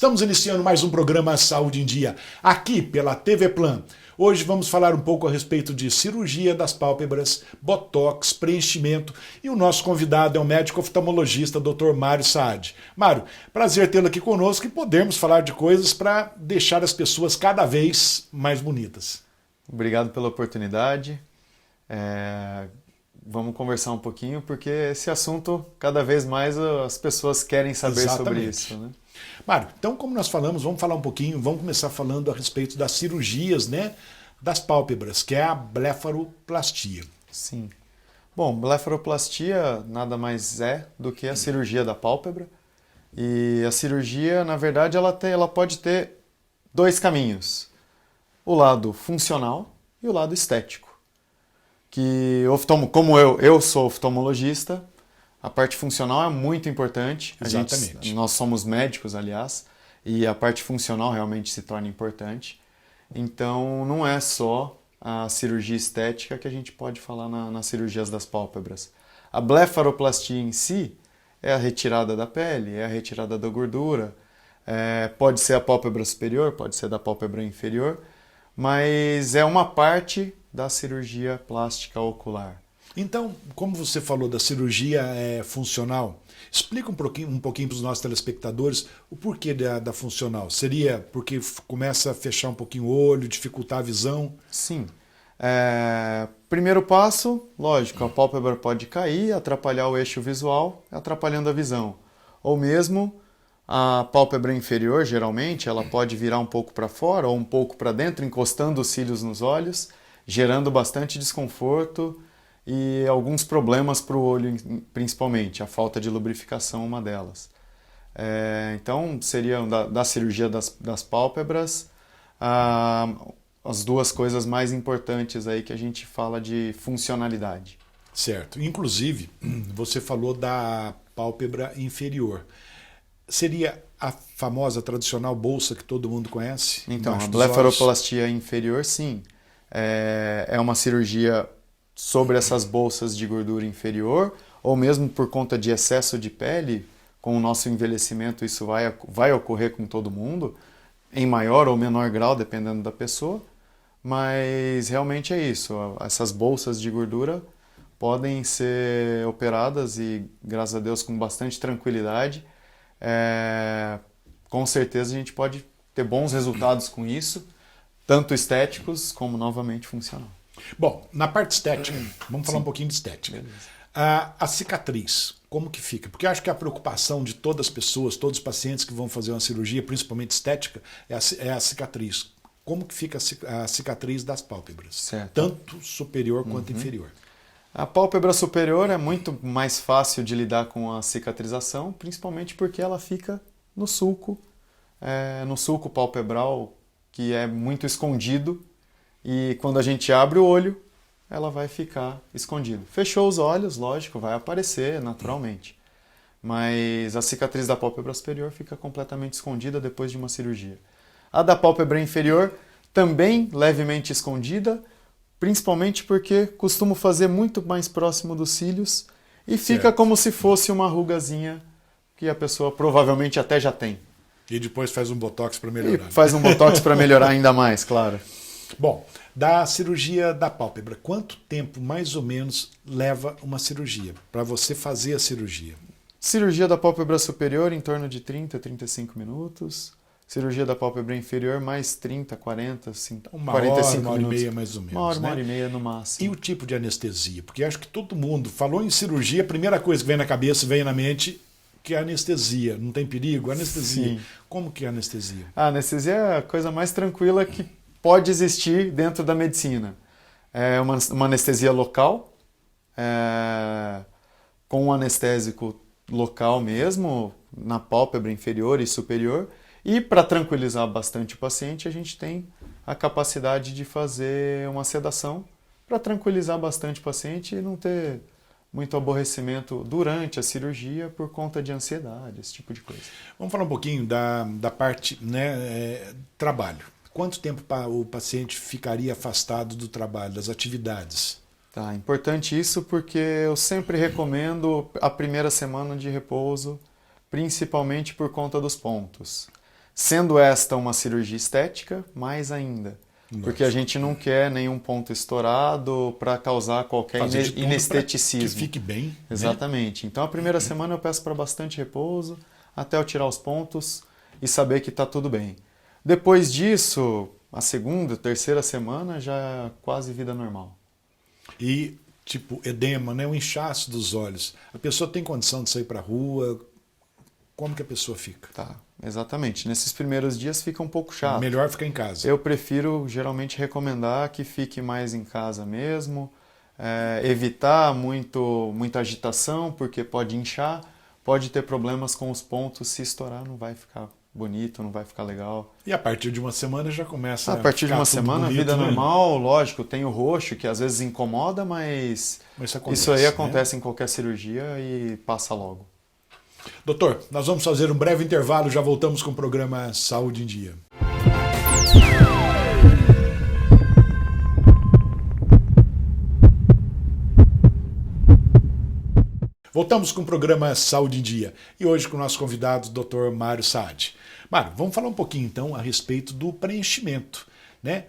Estamos iniciando mais um programa Saúde em Dia, aqui pela TV Plan. Hoje vamos falar um pouco a respeito de cirurgia das pálpebras, botox, preenchimento e o nosso convidado é o médico oftalmologista Dr. Mário Saad. Mário, prazer tê-lo aqui conosco e podermos falar de coisas para deixar as pessoas cada vez mais bonitas. Obrigado pela oportunidade. Vamos conversar um pouquinho, porque esse assunto, cada vez mais as pessoas querem saber sobre isso, né? Mário, então como nós falamos, vamos falar um pouquinho, vamos começar falando a respeito das cirurgias, né, das pálpebras, que é a blefaroplastia. Sim. Bom, blefaroplastia nada mais é do que a cirurgia da pálpebra. E a cirurgia, na verdade, ela pode ter dois caminhos. O lado funcional e o lado estético. Como eu sou oftalmologista, a parte funcional é muito importante. Exatamente. Nós somos médicos, aliás, e a parte funcional realmente se torna importante. Então, não é só a cirurgia estética que a gente pode falar nas cirurgias das pálpebras. A blefaroplastia em si é a retirada da pele, é a retirada da gordura, pode ser a pálpebra superior, pode ser da pálpebra inferior, mas é uma parte da cirurgia plástica ocular. Então, como você falou da cirurgia funcional, explica um pouquinho para os nossos telespectadores o porquê da funcional. Seria porque começa a fechar um pouquinho o olho, dificultar a visão? Sim. Primeiro passo, lógico, a pálpebra pode cair, atrapalhar o eixo visual, atrapalhando a visão. Ou mesmo a pálpebra inferior, geralmente, ela pode virar um pouco para fora ou um pouco para dentro, encostando os cílios nos olhos, gerando bastante desconforto e alguns problemas para o olho, principalmente, a falta de lubrificação uma delas. Então, seriam da cirurgia das pálpebras as duas coisas mais importantes aí que a gente fala de funcionalidade. Certo. Inclusive, você falou da pálpebra inferior. Seria a famosa tradicional bolsa que todo mundo conhece? Então, a blefaroplastia inferior, sim. É uma cirurgia sobre essas bolsas de gordura inferior, ou mesmo por conta de excesso de pele. Com o nosso envelhecimento isso vai ocorrer com todo mundo, em maior ou menor grau, dependendo da pessoa, mas realmente é isso, essas bolsas de gordura podem ser operadas e, graças a Deus, com bastante tranquilidade. Com certeza a gente pode ter bons resultados com isso, tanto estéticos como novamente funcional. Bom, na parte estética, vamos falar um pouquinho de estética. A cicatriz, como que fica? Porque eu acho que a preocupação de todas as pessoas, todos os pacientes que vão fazer uma cirurgia, principalmente estética, é a cicatriz. Como que fica a cicatriz das pálpebras? Certo. Tanto superior quanto inferior. A pálpebra superior é muito mais fácil de lidar com a cicatrização, principalmente porque ela fica no sulco palpebral, que é muito escondido, e quando a gente abre o olho, ela vai ficar escondida. Fechou os olhos, lógico, vai aparecer naturalmente. Mas a cicatriz da pálpebra superior fica completamente escondida depois de uma cirurgia. A da pálpebra inferior também levemente escondida, principalmente porque costumo fazer muito mais próximo dos cílios e fica como se fosse uma rugazinha que a pessoa provavelmente até já tem. E depois faz um botox para melhorar. E faz um botox para melhorar ainda mais, claro. Bom, da cirurgia da pálpebra, quanto tempo mais ou menos leva uma cirurgia para você fazer a cirurgia? Cirurgia da pálpebra superior em torno de 30 a 35 minutos. Cirurgia da pálpebra inferior mais 30, 40, 45 minutos. Uma hora e meia mais ou menos. Uma hora e meia no máximo. E o tipo de anestesia? Porque acho que todo mundo falou em cirurgia, a primeira coisa que vem na cabeça, vem na mente, que é a anestesia. Não tem perigo? Anestesia. Sim. Como que é a anestesia? A anestesia é a coisa mais tranquila que pode existir dentro da medicina. É uma anestesia local, com um anestésico local mesmo, na pálpebra inferior e superior. E para tranquilizar bastante o paciente, a gente tem a capacidade de fazer uma sedação para tranquilizar bastante o paciente e não ter muito aborrecimento durante a cirurgia por conta de ansiedade, esse tipo de coisa. Vamos falar um pouquinho da parte, trabalho. Quanto tempo o paciente ficaria afastado do trabalho, das atividades? Tá, importante isso porque eu sempre recomendo a primeira semana de repouso, principalmente por conta dos pontos. Sendo esta uma cirurgia estética, mais ainda. Porque a gente não quer nenhum ponto estourado para causar qualquer inesteticismo. Que fique bem. Exatamente. Né? Então a primeira semana eu peço para bastante repouso, até eu tirar os pontos e saber que está tudo bem. Depois disso, a segunda, terceira semana já é quase vida normal. E tipo edema, né? O inchaço dos olhos. A pessoa tem condição de sair para a rua? Como que a pessoa fica? Tá, exatamente. Nesses primeiros dias fica um pouco chato. Melhor ficar em casa. Eu prefiro geralmente recomendar que fique mais em casa mesmo, evitar muita agitação, porque pode inchar, pode ter problemas com os pontos, se estourar não vai ficar bonito, não vai ficar legal. E a partir de uma semana já começa a partir de uma semana, bonito, vida né? normal, lógico, tem o roxo que às vezes incomoda, mas isso aí acontece, né? Em qualquer cirurgia e passa logo. Doutor, nós vamos fazer um breve intervalo, já voltamos com o programa Saúde em Dia. Voltamos com o programa Saúde em Dia e hoje com o nosso convidado, Dr. Mário Saad. Mário, vamos falar um pouquinho então a respeito do preenchimento, né?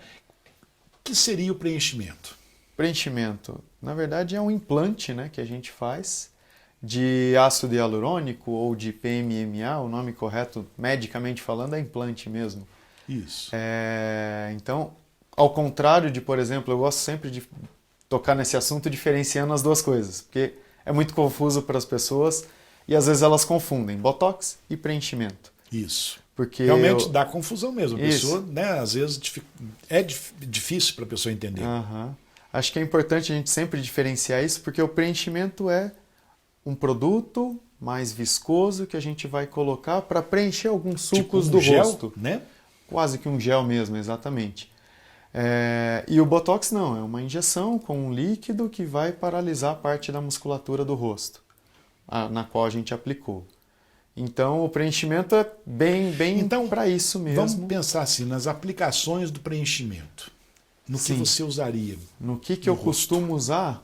O que seria o preenchimento? Preenchimento, na verdade, é um implante, né, que a gente faz de ácido hialurônico ou de PMMA, o nome correto, medicamente falando, é implante mesmo. Isso. Então, ao contrário de, por exemplo, eu gosto sempre de tocar nesse assunto diferenciando as duas coisas, porque é muito confuso para as pessoas e às vezes elas confundem botox e preenchimento. Isso. Porque realmente dá confusão mesmo. A pessoa, né, às vezes é difícil para a pessoa entender. Acho que é importante a gente sempre diferenciar isso, porque o preenchimento é um produto mais viscoso que a gente vai colocar para preencher alguns sulcos do gel, rosto. Né? Quase que um gel mesmo, exatamente. E o Botox não, é uma injeção com um líquido que vai paralisar parte da musculatura do rosto, na qual a gente aplicou. Então o preenchimento é bem então, para isso mesmo. Vamos pensar assim, nas aplicações do preenchimento. No que você usaria? No que eu costumo usar?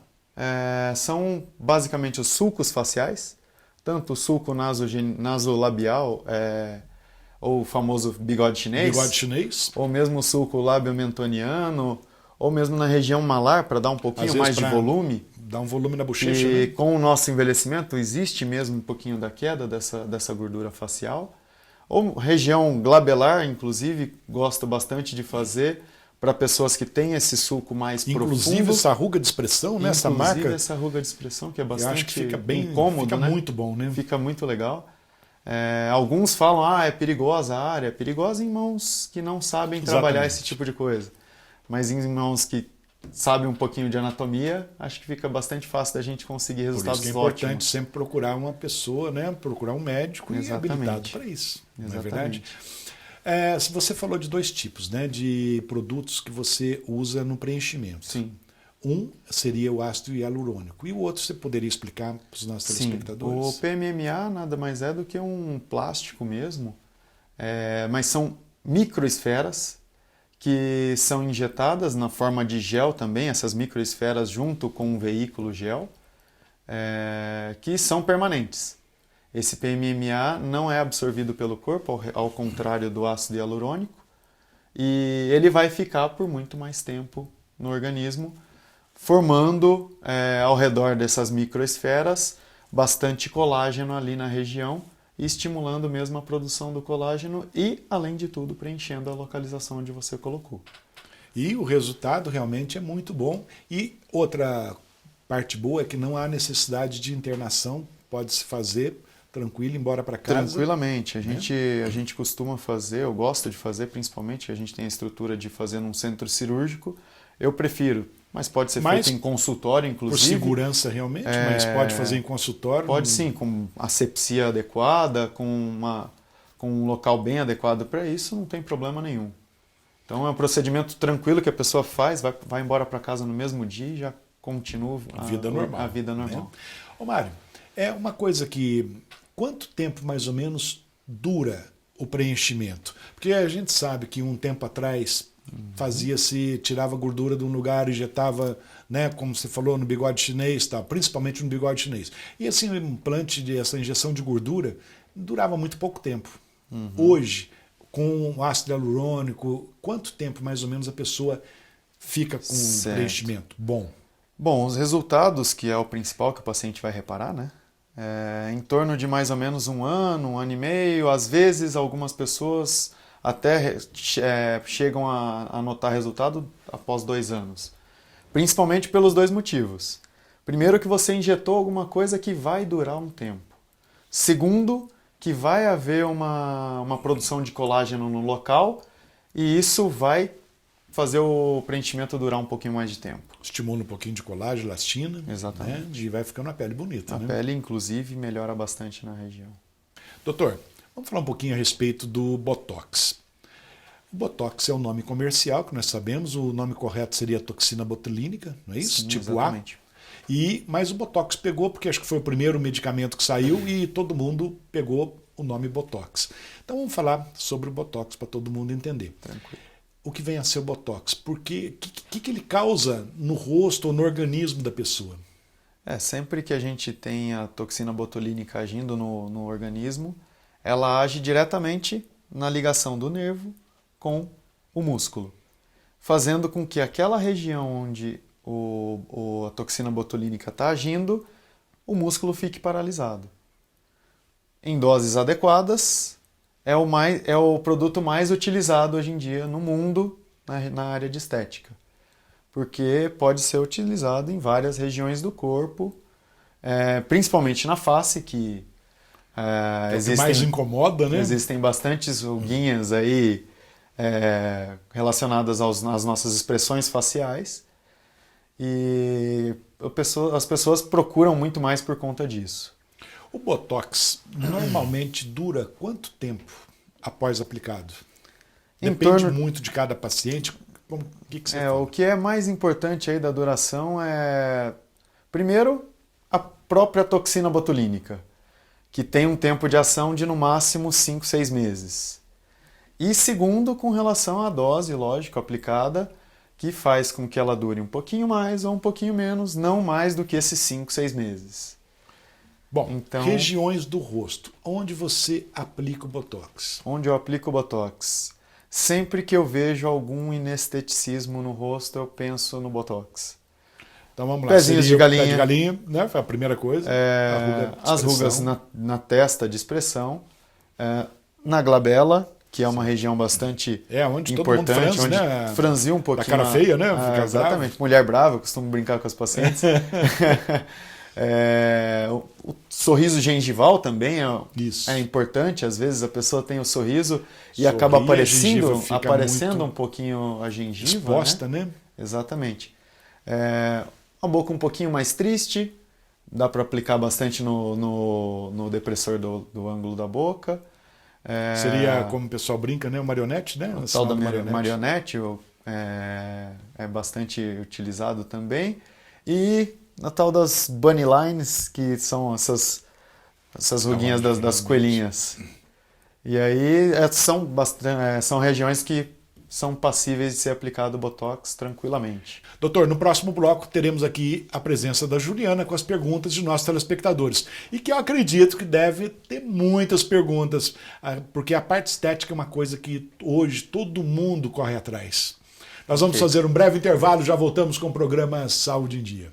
São basicamente os sulcos faciais, tanto o sulco nasolabial, ou o famoso bigode chinês, ou mesmo o sulco lábio-mentoniano, ou mesmo na região malar, para dar um pouquinho mais de volume. Dar um volume na bochecha. E né? Com o nosso envelhecimento existe mesmo um pouquinho da queda dessa gordura facial. Ou região glabelar, inclusive, gosto bastante de fazer para pessoas que têm esse sulco mais profundo. Inclusive essa ruga de expressão, né? Essa marca. Inclusive essa ruga de expressão, que é bastante acho que fica bem incômodo, fica né? muito bom, né? Fica muito legal. Alguns falam, é perigosa a área. É perigosa em mãos que não sabem trabalhar esse tipo de coisa. Mas em mãos que sabem um pouquinho de anatomia, acho que fica bastante fácil da gente conseguir resultados ótimos. Por isso que é importante sempre procurar uma pessoa, né? Procurar um médico habilitado para isso. Não é verdade? Se você falou de dois tipos, né, de produtos que você usa no preenchimento. Sim. Um seria o ácido hialurônico e o outro você poderia explicar para os nossos telespectadores? O PMMA nada mais é do que um plástico mesmo, mas são microesferas que são injetadas na forma de gel também, essas microesferas junto com um veículo gel, que são permanentes. Esse PMMA não é absorvido pelo corpo, ao contrário do ácido hialurônico, e ele vai ficar por muito mais tempo no organismo, formando ao redor dessas microesferas bastante colágeno ali na região e estimulando mesmo a produção do colágeno e, além de tudo, preenchendo a localização onde você colocou. E o resultado realmente é muito bom. E outra parte boa é que não há necessidade de internação, pode-se fazer tranquilo, embora para casa. Tranquilamente. A gente costuma fazer, eu gosto de fazer, principalmente, a gente tem a estrutura de fazer num centro cirúrgico. Eu prefiro, mas pode ser feito em consultório, inclusive. Por segurança realmente, mas pode fazer em consultório? Pode sim, com asepsia adequada, com um local bem adequado para isso, não tem problema nenhum. Então é um procedimento tranquilo que a pessoa faz, vai embora para casa no mesmo dia e já continua a vida normal. Né? Ô Mário, é uma coisa que... Quanto tempo mais ou menos dura o preenchimento? Porque a gente sabe que um tempo atrás tirava gordura de um lugar, injetava, né, como você falou, no bigode chinês, tá? Principalmente no bigode chinês. E assim, o implante, essa injeção de gordura durava muito pouco tempo. Hoje, com ácido hialurônico, quanto tempo mais ou menos a pessoa fica com preenchimento bom? Bom, os resultados, que é o principal que o paciente vai reparar, né? Em torno de mais ou menos 1 ano, 1 ano e meio, às vezes algumas pessoas até chegam a notar resultado após 2 anos. Principalmente pelos 2 motivos. Primeiro, que você injetou alguma coisa que vai durar um tempo. Segundo, que vai haver uma produção de colágeno no local e isso vai fazer o preenchimento durar um pouquinho mais de tempo. Estimula um pouquinho de colágeno, elastina. Exatamente. Né? E vai ficando a pele bonita. A pele, inclusive, melhora bastante na região. Doutor, vamos falar um pouquinho a respeito do Botox. O Botox é o nome comercial, que nós sabemos. O nome correto seria toxina botulínica, não é isso? Sim, tipo exatamente. A. Mas o Botox pegou, porque acho que foi o primeiro medicamento que saiu e todo mundo pegou o nome Botox. Então vamos falar sobre o Botox para todo mundo entender. Tranquilo. O que vem a ser o Botox? Porque o que ele causa no rosto ou no organismo da pessoa? Sempre que a gente tem a toxina botulínica agindo no organismo, ela age diretamente na ligação do nervo com o músculo, fazendo com que aquela região onde a toxina botulínica está agindo, o músculo fique paralisado. Em doses adequadas, é o produto mais utilizado hoje em dia no mundo na área de estética, porque pode ser utilizado em várias regiões do corpo, principalmente na face, que que mais incomoda, né? Existem bastantes ruguinhas aí relacionadas às nossas expressões faciais e as pessoas procuram muito mais por conta disso. O Botox normalmente dura quanto tempo após aplicado? Depende muito de cada paciente. O que você fala? O que é mais importante aí da duração é, primeiro, a própria toxina botulínica, que tem um tempo de ação de no máximo 5, 6 meses. E segundo, com relação à dose, lógico, aplicada, que faz com que ela dure um pouquinho mais ou um pouquinho menos, não mais do que esses 5, 6 meses. Bom, então, regiões do rosto, onde você aplica o Botox? Onde eu aplico o Botox? Sempre que eu vejo algum inesteticismo no rosto, eu penso no Botox. Então vamos lá. Pezinhos de galinha. Pé de galinha, né? Foi a primeira coisa. As rugas na testa de expressão. Na glabela, que é uma região bastante onde importante, todo mundo franze, onde né? franziu um pouquinho. Da cara feia, né? Exatamente. Bravo. Mulher brava, eu costumo brincar com os pacientes. O sorriso gengival também é importante. Às vezes a pessoa tem o sorriso e acaba aparecendo um pouquinho a gengiva. Exposta, né? Exatamente. Uma boca um pouquinho mais triste, dá para aplicar bastante no depressor do ângulo da boca. Seria, como o pessoal brinca, né? O marionete, né? O tal da marionete é bastante utilizado também. E a tal das bunny lines, que são essas ruguinhas das coelhinhas. E aí são regiões que são passíveis de ser aplicado o Botox tranquilamente. Doutor, no próximo bloco teremos aqui a presença da Juliana com as perguntas de nossos telespectadores. E que eu acredito que deve ter muitas perguntas, porque a parte estética é uma coisa que hoje todo mundo corre atrás. Nós vamos fazer um breve intervalo, já voltamos com o programa Saúde em Dia.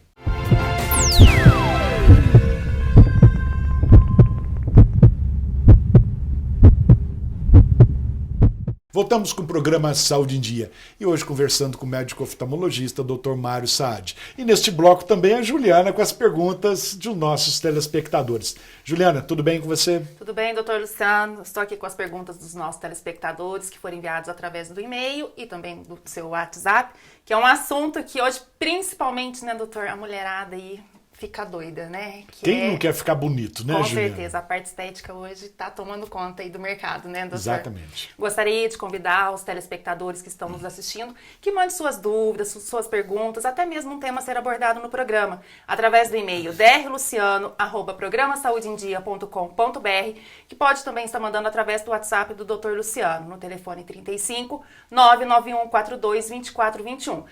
Voltamos com o programa Saúde em Dia e hoje conversando com o médico oftalmologista Dr. Mário Saad. E neste bloco também a Juliana com as perguntas de nossos telespectadores. Juliana, tudo bem com você? Tudo bem, doutor Luciano. Estou aqui com as perguntas dos nossos telespectadores que foram enviados através do e-mail e também do seu WhatsApp, que é um assunto que hoje, principalmente, né, doutor, a mulherada aí fica doida, né? Quem não quer ficar bonito, né, Juliana? Com certeza, a parte estética hoje está tomando conta aí do mercado, né, doutor? Exatamente. Gostaria de convidar os telespectadores que estão nos assistindo que mandem suas dúvidas, suas perguntas, até mesmo um tema a ser abordado no programa, através do e-mail drluciano@programasaudeendia.com.br, que pode também estar mandando através do WhatsApp do Dr. Luciano, no telefone 35 991 42 2421.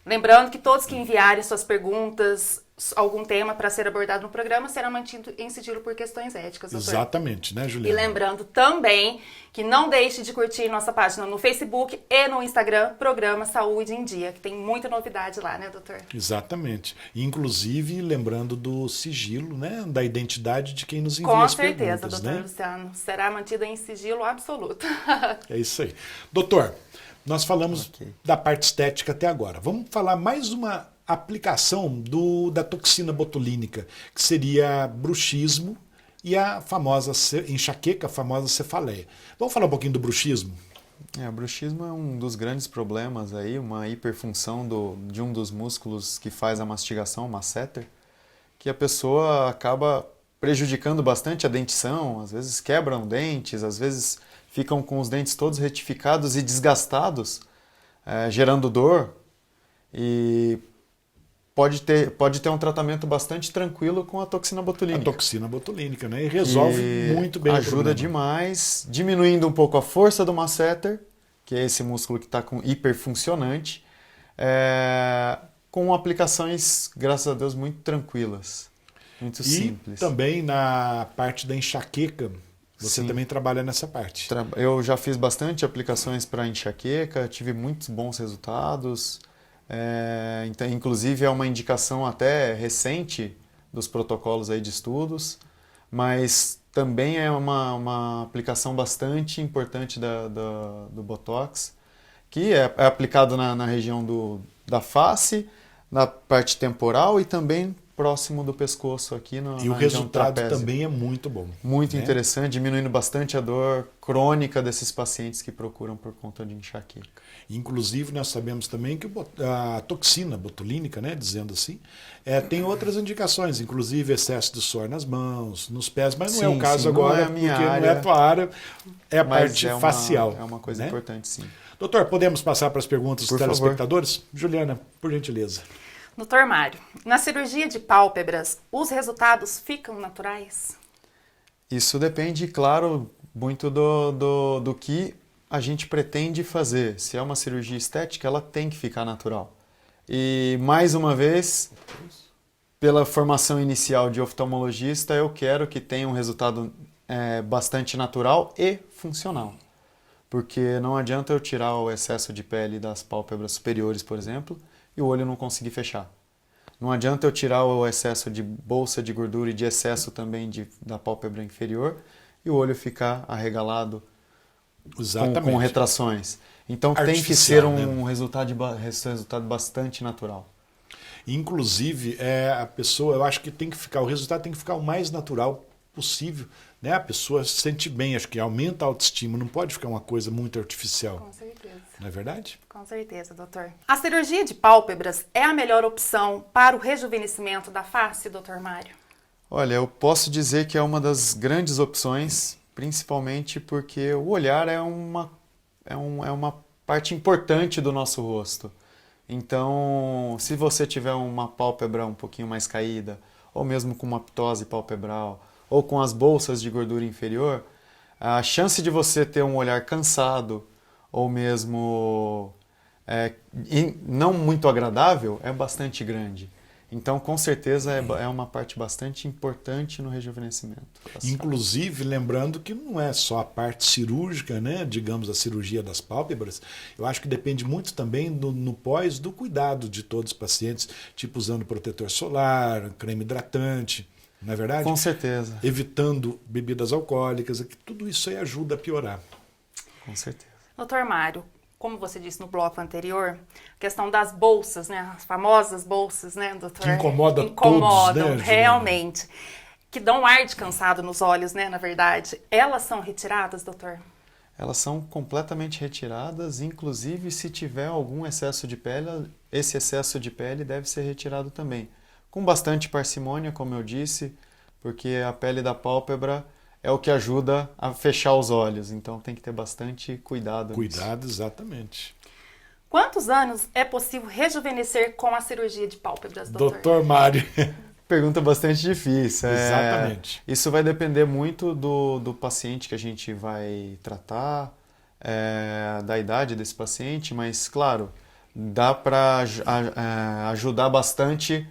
Lembrando que todos que enviarem suas perguntas algum tema para ser abordado no programa será mantido em sigilo por questões éticas, doutor. Exatamente, né, Juliana? E lembrando também que não deixe de curtir nossa página no Facebook e no Instagram, Programa Saúde em Dia, que tem muita novidade lá, né, doutor? Exatamente. Inclusive, lembrando do sigilo, né, da identidade de quem nos envia Com as certeza, perguntas, doutor né? Luciano. Será mantida em sigilo absoluto. É isso aí. Doutor, nós falamos Ok. da parte estética até agora. Vamos falar mais uma aplicação da toxina botulínica, que seria bruxismo e a famosa enxaqueca, a famosa cefaleia. Vamos falar um pouquinho do bruxismo? O bruxismo é um dos grandes problemas aí, uma hiperfunção de um dos músculos que faz a mastigação, o masseter, que a pessoa acaba prejudicando bastante a dentição, às vezes quebram dentes, às vezes ficam com os dentes todos retificados e desgastados, gerando dor, e pode ter um tratamento bastante tranquilo com a toxina A botulínica. toxina botulínica, né? E resolve E muito bem o ajuda problema. demais, diminuindo um pouco a força do masseter, que é esse músculo que está hiperfuncionante, com aplicações, graças a Deus, muito tranquilas, muito E simples. também na parte da enxaqueca, você Sim. também trabalha nessa parte. Eu já fiz bastante aplicações para enxaqueca, tive muitos bons resultados. Então, inclusive é uma indicação até recente dos protocolos aí de estudos, mas também é uma aplicação bastante importante do Botox, que é aplicado na região da face, na parte temporal e também próximo do pescoço aqui E na o região do resultado trapézio. também é muito bom. Muito né? interessante, diminuindo bastante a dor crônica desses pacientes que procuram por conta de enxaqueca. Inclusive, nós sabemos também que a toxina botulínica, né, dizendo assim, tem outras indicações, inclusive excesso de suor nas mãos, nos pés, mas não é o Sim, caso sim, não agora, é a minha porque não é área, a tua área, é a Mas parte facial. É uma coisa né? importante, sim. Doutor, podemos passar para as perguntas dos Por favor. telespectadores? Juliana, por gentileza. Doutor Mário, na cirurgia de pálpebras, os resultados ficam naturais? Isso depende, claro, muito do que a gente pretende fazer. Se é uma cirurgia estética, ela tem que ficar natural. E, mais uma vez, pela formação inicial de oftalmologista, eu quero que tenha um resultado bastante natural e funcional. Porque não adianta eu tirar o excesso de pele das pálpebras superiores, por exemplo, e o olho não conseguir fechar. Não adianta eu tirar o excesso de bolsa de gordura e de excesso também da pálpebra inferior e o olho ficar arregalado Exatamente. com retrações. Então tem que Artificial, ser um né? resultado bastante natural. Inclusive, a pessoa, eu acho que o resultado tem que ficar o mais natural possível, né? A pessoa se sente bem, acho que aumenta a autoestima, não pode ficar uma coisa muito artificial. Com certeza. Não é verdade? Com certeza, doutor. A cirurgia de pálpebras é a melhor opção para o rejuvenescimento da face, doutor Mário? Olha, eu posso dizer que é uma das grandes opções, principalmente porque o olhar é uma parte importante do nosso rosto. Então, se você tiver uma pálpebra um pouquinho mais caída, ou mesmo com uma ptose palpebral, ou com as bolsas de gordura inferior, a chance de você ter um olhar cansado, ou mesmo não muito agradável, é bastante grande. Então, com certeza, é uma parte bastante importante no rejuvenescimento. Inclusive, lembrando que não é só a parte cirúrgica, né? Digamos, a cirurgia das pálpebras. Eu acho que depende muito também no pós do cuidado de todos os pacientes, tipo usando protetor solar, creme hidratante, não é verdade? Com certeza. Evitando bebidas alcoólicas, que tudo isso aí ajuda a piorar. Com certeza. Doutor Mário, como você disse no bloco anterior, a questão das bolsas, né? As famosas bolsas, né, doutor? Que incomoda Incomodam, todos, né, Juliana? realmente. Que dão um ar de cansado nos olhos, né, na verdade. Elas são retiradas, doutor? Elas são completamente retiradas, inclusive se tiver algum excesso de pele, esse excesso de pele deve ser retirado também. Com bastante parcimônia, como eu disse, porque a pele da pálpebra é o que ajuda a fechar os olhos, então tem que ter bastante cuidado nisso. Cuidado, exatamente. Quantos anos é possível rejuvenescer com a cirurgia de pálpebras, doutor? Doutor Mário. Pergunta bastante difícil. Exatamente. Isso vai depender muito do paciente que a gente vai tratar, da idade desse paciente, mas, claro, dá para ajudar bastante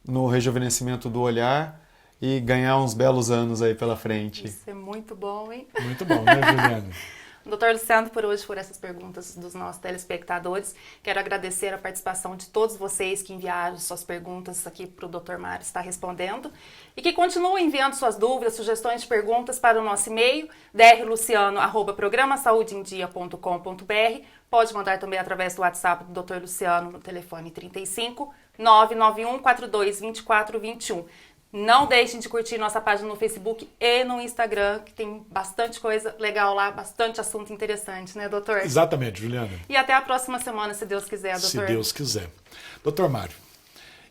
no rejuvenescimento do olhar e ganhar uns belos anos aí pela frente. Isso é muito bom, hein? Muito bom, né, Juliana? Doutor Luciano, por hoje foram essas perguntas dos nossos telespectadores. Quero agradecer a participação de todos vocês que enviaram suas perguntas aqui para o Dr. Mário estar respondendo. E que continuem enviando suas dúvidas, sugestões de perguntas para o nosso e-mail, drluciano@programasaudeendia.com.br. Pode mandar também através do WhatsApp do Dr. Luciano no telefone 35 991 42 24 21. Não deixem de curtir nossa página no Facebook e no Instagram, que tem bastante coisa legal lá, bastante assunto interessante, né, doutor? Exatamente, Juliana. E até a próxima semana, se Deus quiser, doutor. Se Deus quiser. Doutor Mário,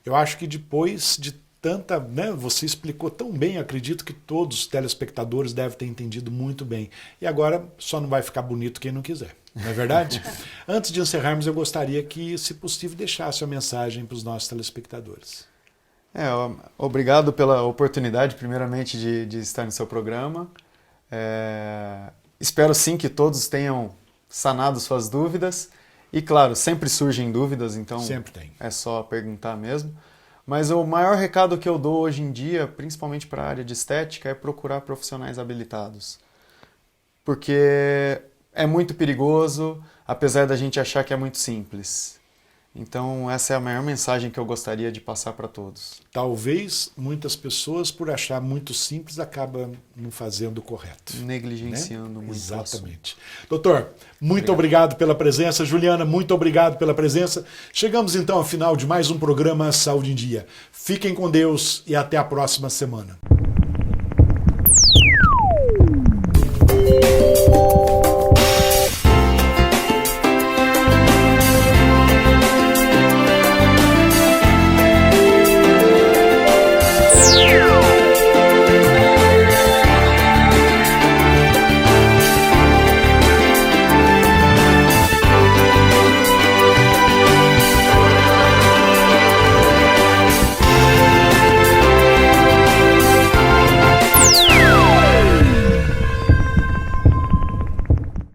eu acho que depois de tanta, né, você explicou tão bem, acredito que todos os telespectadores devem ter entendido muito bem. E agora só não vai ficar bonito quem não quiser, não é verdade? Antes de encerrarmos, eu gostaria que, se possível, deixasse a mensagem para os nossos telespectadores. Obrigado pela oportunidade, primeiramente, de estar no seu programa. Espero sim que todos tenham sanado suas dúvidas. E claro, sempre surgem dúvidas, então Sempre tem. é só perguntar mesmo. Mas o maior recado que eu dou hoje em dia, principalmente para a área de estética, é procurar profissionais habilitados. Porque é muito perigoso, apesar da gente achar que é muito simples. Então, essa é a maior mensagem que eu gostaria de passar para todos. Talvez muitas pessoas, por achar muito simples, acabam não fazendo o correto. Negligenciando né? muito. Exatamente. Doutor, muito obrigado pela presença. Juliana, muito obrigado pela presença. Chegamos então ao final de mais um programa Saúde em Dia. Fiquem com Deus e até a próxima semana.